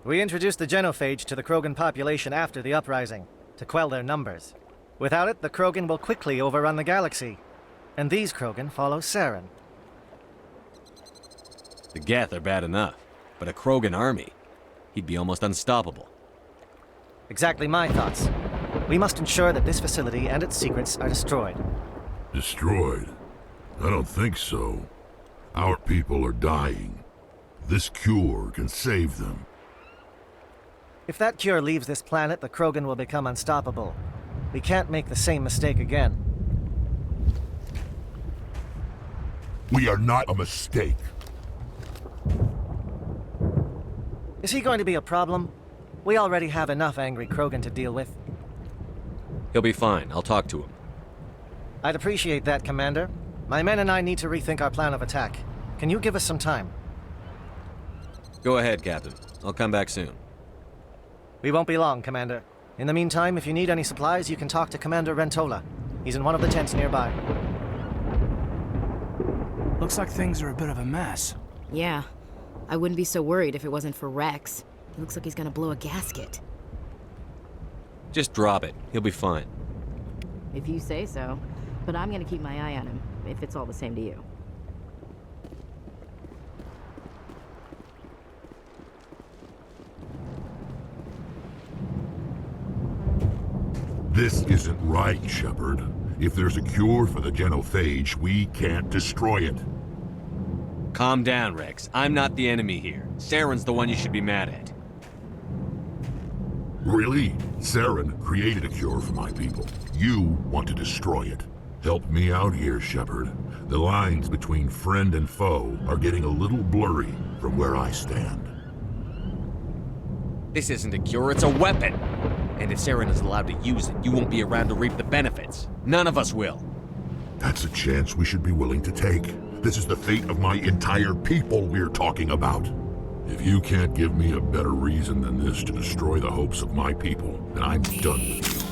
E: We introduced the genophage to the Krogan population after the uprising, to quell their numbers. Without it, the Krogan will quickly overrun the galaxy. And these Krogan follow Saren.
D: The Geth are bad enough, but a Krogan army? He'd be almost unstoppable.
E: Exactly my thoughts. We must ensure that this facility and its secrets are destroyed.
G: Destroyed? I don't think so. Our people are dying. This cure can save them.
E: If that cure leaves this planet, the Krogan will become unstoppable. We can't make the same mistake again.
G: We are not a mistake.
E: Is he going to be a problem? We already have enough angry Krogan to deal with.
D: He'll be fine. I'll talk to him.
E: I'd appreciate that, Commander. My men and I need to rethink our plan of attack. Can you give us some time?
D: Go ahead, Captain. I'll come back soon.
E: We won't be long, Commander. In the meantime, if you need any supplies, you can talk to Commander Rentola. He's in one of the tents nearby.
B: Looks like things are a bit of a mess.
N: Yeah. I wouldn't be so worried if it wasn't for Rex. He looks like he's gonna blow a gasket.
D: Just drop it. He'll be fine.
N: If you say so. But I'm gonna keep my eye on him, if it's all the same to you.
G: This isn't right, Shepard. If there's a cure for the genophage, we can't destroy it.
D: Calm down, Rex. I'm not the enemy here. Saren's the one you should be mad at.
G: Really? Saren created a cure for my people. You want to destroy it. Help me out here, Shepard. The lines between friend and foe are getting a little blurry from where I stand.
D: This isn't a cure, it's a weapon! And if Saren is allowed to use it, you won't be around to reap the benefits. None of us will.
G: That's a chance we should be willing to take. This is the fate of my entire people we're talking about. If you can't give me a better reason than this to destroy the hopes of my people, then I'm done with you.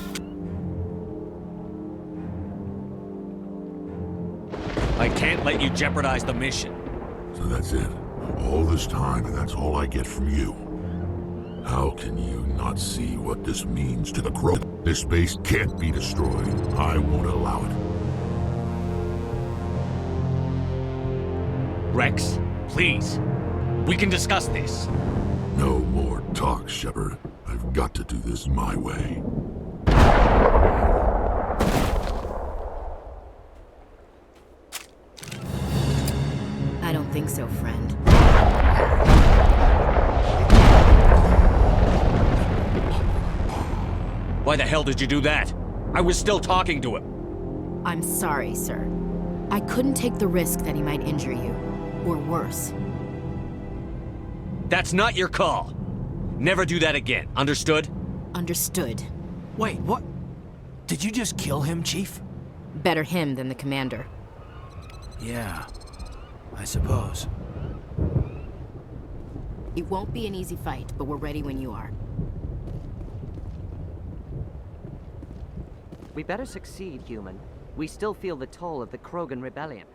D: I can't let you jeopardize the mission.
G: So that's it. All this time, and that's all I get from you. How can you not see what this means to the Crow? This base can't be destroyed. I won't allow it.
D: Rex, please. We can discuss this.
G: No more talk, Shepard. I've got to do this my way.
N: I don't think so, friend.
D: Why the hell did you do that? I was still talking to him.
N: I'm sorry, sir. I couldn't take the risk that he might injure you. Or worse.
D: That's not your call. Never do that again. Understood?
N: Understood.
B: Wait, what? Did you just kill him, Chief?
N: Better him than the commander.
B: Yeah, I suppose.
N: It won't be an easy fight, but we're ready when you are.
H: We better succeed, human. We still feel the toll of the Krogan rebellion.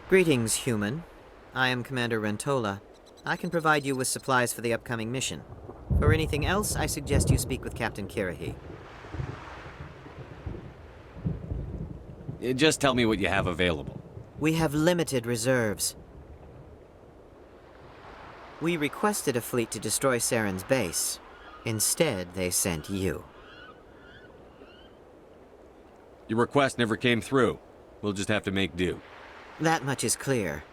W: Greetings, human. I am Commander Rentola. I can provide you with supplies for the upcoming mission. For anything else, I suggest you speak with Captain Kirrahe.
D: Just tell me what you have available.
W: We have limited reserves. We requested a fleet to destroy Saren's base. Instead, they sent you.
D: Your request never came through. We'll just have to make do.
W: That much is clear.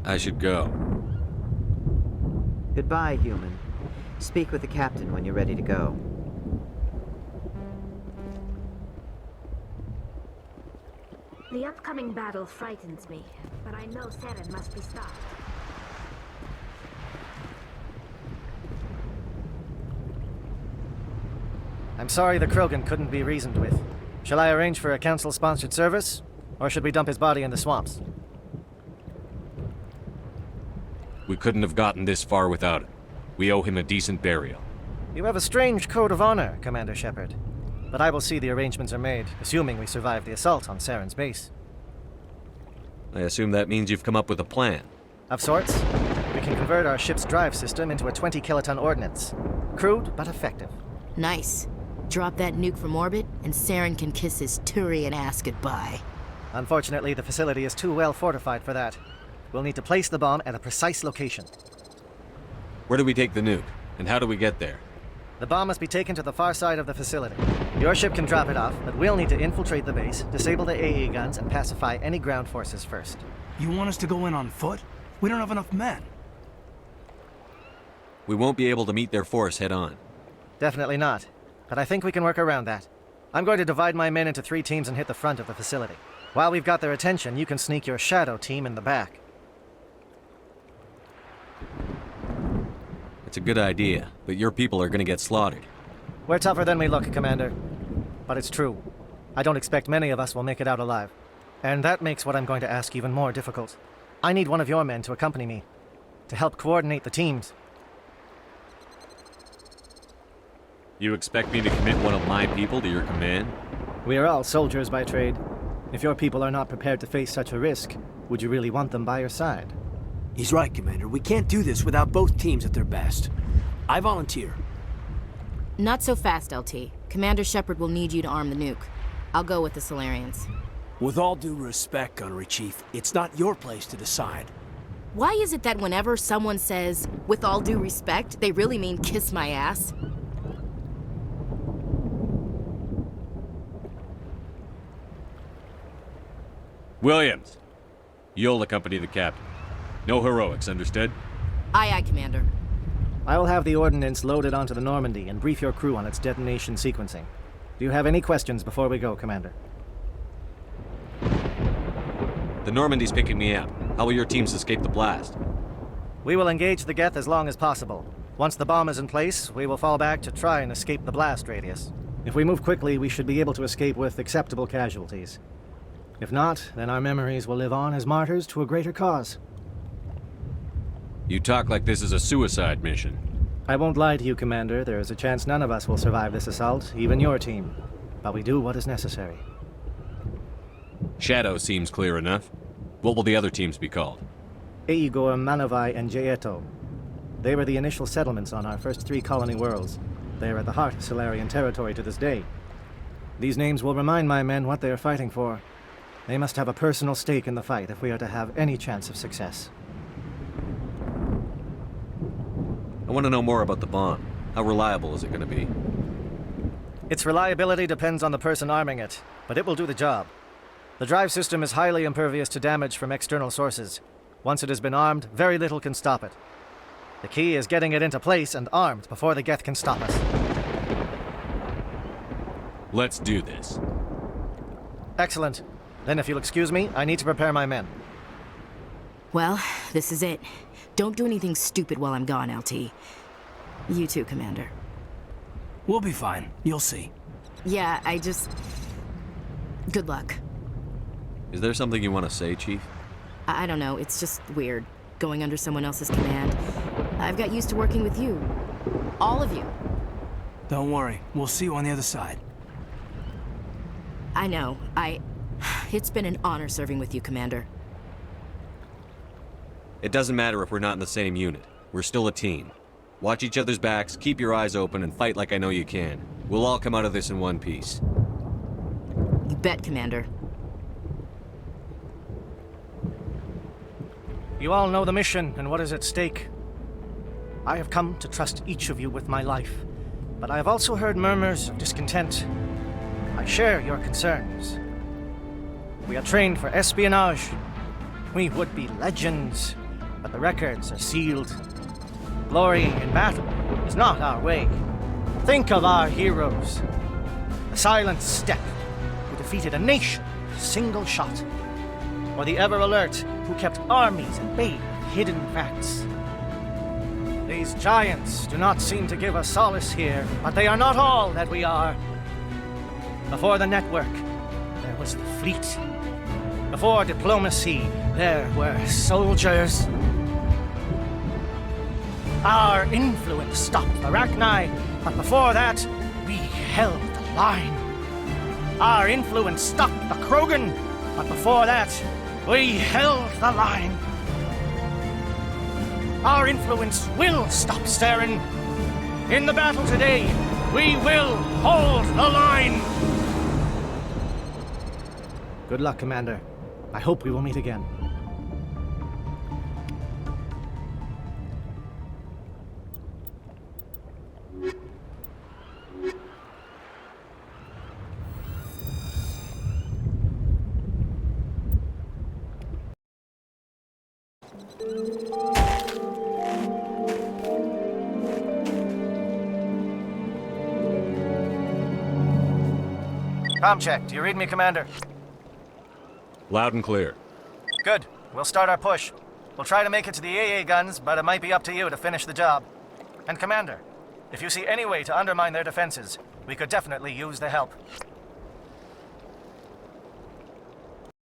D: I should go.
W: Goodbye, human. Speak with the captain when you're ready to go.
C: The upcoming battle frightens me, but I know Saren must be stopped.
E: I'm sorry the Krogan couldn't be reasoned with. Shall I arrange for a council-sponsored service? Or should we dump his body in the swamps?
D: We couldn't have gotten this far without him. We owe him a decent burial.
E: You have a strange code of honor, Commander Shepard. But I will see the arrangements are made, assuming we survive the assault on Saren's base.
D: I assume that means you've come up with a plan.
E: Of sorts. We can convert our ship's drive system into a 20-kiloton ordnance. Crude, but effective.
N: Nice. Drop that nuke from orbit, and Saren can kiss his Turian ass goodbye.
E: Unfortunately, the facility is too well fortified for that. We'll need to place the bomb at a precise location.
D: Where do we take the nuke? And how do we get there?
E: The bomb must be taken to the far side of the facility. Your ship can drop it off, but we'll need to infiltrate the base, disable the AE guns, and pacify any ground forces first.
M: You want us to go in on foot? We don't have enough men.
D: We won't be able to meet their force head-on.
E: Definitely not. But I think we can work around that. I'm going to divide my men into 3 teams and hit the front of the facility. While we've got their attention, you can sneak your shadow team in the back.
D: It's a good idea, but your people are gonna get slaughtered.
E: We're tougher than we look, Commander. But it's true. I don't expect many of us will make it out alive. And that makes what I'm going to ask even more difficult. I need one of your men to accompany me, to help coordinate the teams.
D: You expect me to commit one of my people to your command?
E: We are all soldiers by trade. If your people are not prepared to face such a risk, would you really want them by your side?
B: He's right, Commander. We can't do this without both teams at their best. I volunteer.
N: Not so fast, LT. Commander Shepard will need you to arm the nuke. I'll go with the Solarians.
B: With all due respect, Gunnery Chief, it's not your place to decide.
N: Why is it that whenever someone says, with all due respect, they really mean kiss my ass?
D: Williams, you'll accompany the captain. No heroics, understood?
N: Aye, aye, Commander.
E: I will have the ordnance loaded onto the Normandy and brief your crew on its detonation sequencing. Do you have any questions before we go, Commander?
D: The Normandy's picking me up. How will your teams escape the blast?
E: We will engage the Geth as long as possible. Once the bomb is in place, we will fall back to try and escape the blast radius. If we move quickly, we should be able to escape with acceptable casualties. If not, then our memories will live on as martyrs to a greater cause.
D: You talk like this is a suicide mission.
E: I won't lie to you, Commander. There is a chance none of us will survive this assault, even your team. But we do what is necessary.
D: Shadow seems clear enough. What will the other teams be called?
E: Igor, Manavai, and Jaeto. They were the initial settlements on our first 3 colony worlds. They are at the heart of Solarian territory to this day. These names will remind my men what they are fighting for. They must have a personal stake in the fight if we are to have any chance of success.
D: I want to know more about the bomb. How reliable is it going to be?
E: Its reliability depends on the person arming it, but it will do the job. The drive system is highly impervious to damage from external sources. Once it has been armed, very little can stop it. The key is getting it into place and armed before the Geth can stop us.
D: Let's do this.
E: Excellent. Then if you'll excuse me, I need to prepare my men.
N: Well, this is it. Don't do anything stupid while I'm gone, LT. You too, Commander.
B: We'll be fine. You'll see.
N: Yeah, good luck.
D: Is there something you want to say, Chief?
N: I don't know, it's just weird, going under someone else's command. I've got used to working with you. All of you.
B: Don't worry, we'll see you on the other side.
N: I know, It's been an honor serving with you, Commander.
D: It doesn't matter if we're not in the same unit. We're still a team. Watch each other's backs, keep your eyes open, and fight like I know you can. We'll all come out of this in one piece.
N: You bet, Commander.
E: You all know the mission and what is at stake. I have come to trust each of you with my life, but I have also heard murmurs of discontent. I share your concerns. We are trained for espionage. We would be legends, but the records are sealed. Glory in battle is not our way. Think of our heroes. The Silent Step, who defeated a nation with a single shot. Or the Ever Alert, who kept armies at bay with hidden facts. These giants do not seem to give us solace here, but they are not all that we are. Before the network, there was the fleet. Before diplomacy, there were soldiers. Our influence stopped Arachni, but before that, we held the line. Our influence stopped the Krogan, but before that, we held the line. Our influence will stop Saren. In the battle today, we will hold the line. Good luck, Commander. I hope we will meet again. Comm check. Do you read me, Commander?
D: Loud and clear.
E: Good. We'll start our push. We'll try to make it to the AA guns, but it might be up to you to finish the job. And Commander, if you see any way to undermine their defenses, we could definitely use the help.